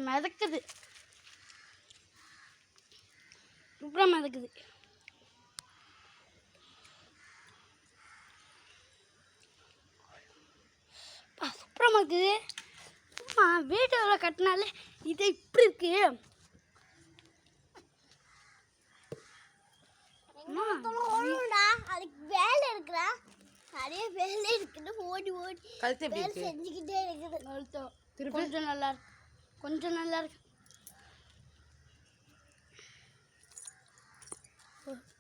மிதக்குது, சூப்பராக மிதக்குது. சூப்பராக மிதக்குது. வீடியோவில் கட்டினாலே இது இப்படி இருக்கு. அதுக்கு வேலை இருக்கிறா, நிறைய வேலை இருக்குன்னு ஓடி ஓடி செஞ்சுக்கிட்டே இருக்குது. கொஞ்சம் நல்லா இருக்கு, கொஞ்சம் நல்லா இருக்கு.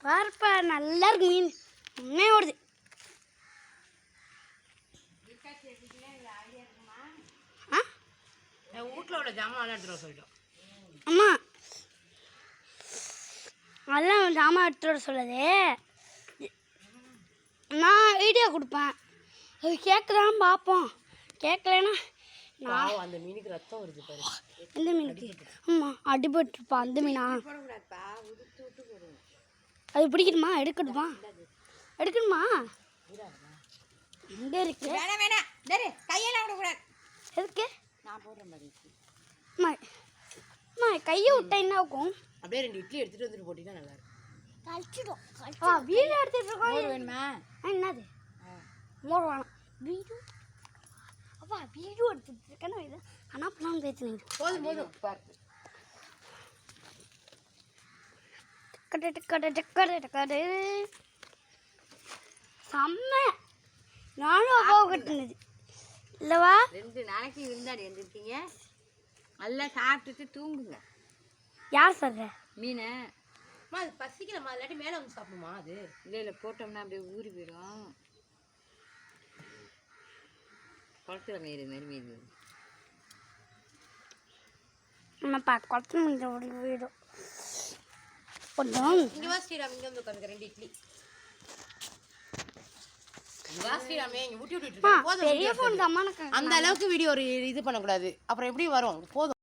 பார்ப்பா நல்லா இருக்கு மீன், உண்மையாக ஓடுது. வீட்டில் உள்ள ஜாமான் எடுத்துகிட்டு சொல்லிட்டோம். அம்மா அதெல்லாம் ஜாமான் எடுத்துகிட்டு வர சொல்லுது. நான் வீடியோ கொடுப்பேன், அது கேட்குதான் பார்ப்போம். கேட்கலன்னா நான் அந்த மீனுக்கு ரத்தம் வருது பாரு. எந்த மீனுக்கு? ஆமாம், அடிபட்டுருப்பா அந்த மீனா. அது பிடிக்கணுமா? எடுக்கணுமா? எடுக்கணுமா? எங்கே இருக்கு? வேணாம் வேணாம், கையெல்லாம் விடக்கூடாது. எதுக்கு? நான் போடுறேன் பாரு. அம்மா கையை விட்டா என்ன ஆகும்? அப்படியே 2 இட்லி எடுத்துட்டு வந்துட்டு போட்டிங்கன்னா நல்லா இருக்கும். கழிச்சிடும். வீடியோ எடுத்துட்டு இருக்கோம். வேணுமா? என்னது மோர் வேணாம். வீடியோ அப்பா வீடியோ எடுத்துட்டு இருக்கேன்னா இது ஆனால் பண்ணாமல் பேசுனீங்க. போதும் போதும். டக்கடை டக்கடை டக்கடை டக்கடை செம்ம. நானும் அப்பாவை கட்டினது இல்லைவா? 2 நாளைக்கு விருந்தாடி வந்துருக்கீங்க, நல்லா சாப்பிட்டுட்டு தூங்குங்க. யார் சொல்ற? மீனை அது பசிக்கலம்மா, இல்லாட்டி மேலே வந்து சாப்பிடுமா? அது இல்லை போட்டோம்னா அப்படியே ஊறி போயிடும். குளத்துல மீது மாரி மீது நம்மப்பா குளத்துல மீது ஓடி போயிடும். கொஞ்சம் இங்கே வா ஸ்ரீராம், இங்கே வந்து உட்காந்து 2 இட்லி. வா ஸ்ரீராமே, இங்கே ஊட்டி விட்டுட்டு பெரிய ஃபோன் தான். அந்த அளவுக்கு வீடியோ இது பண்ணக்கூடாது, அப்புறம் எப்படி வரும்? போதும்.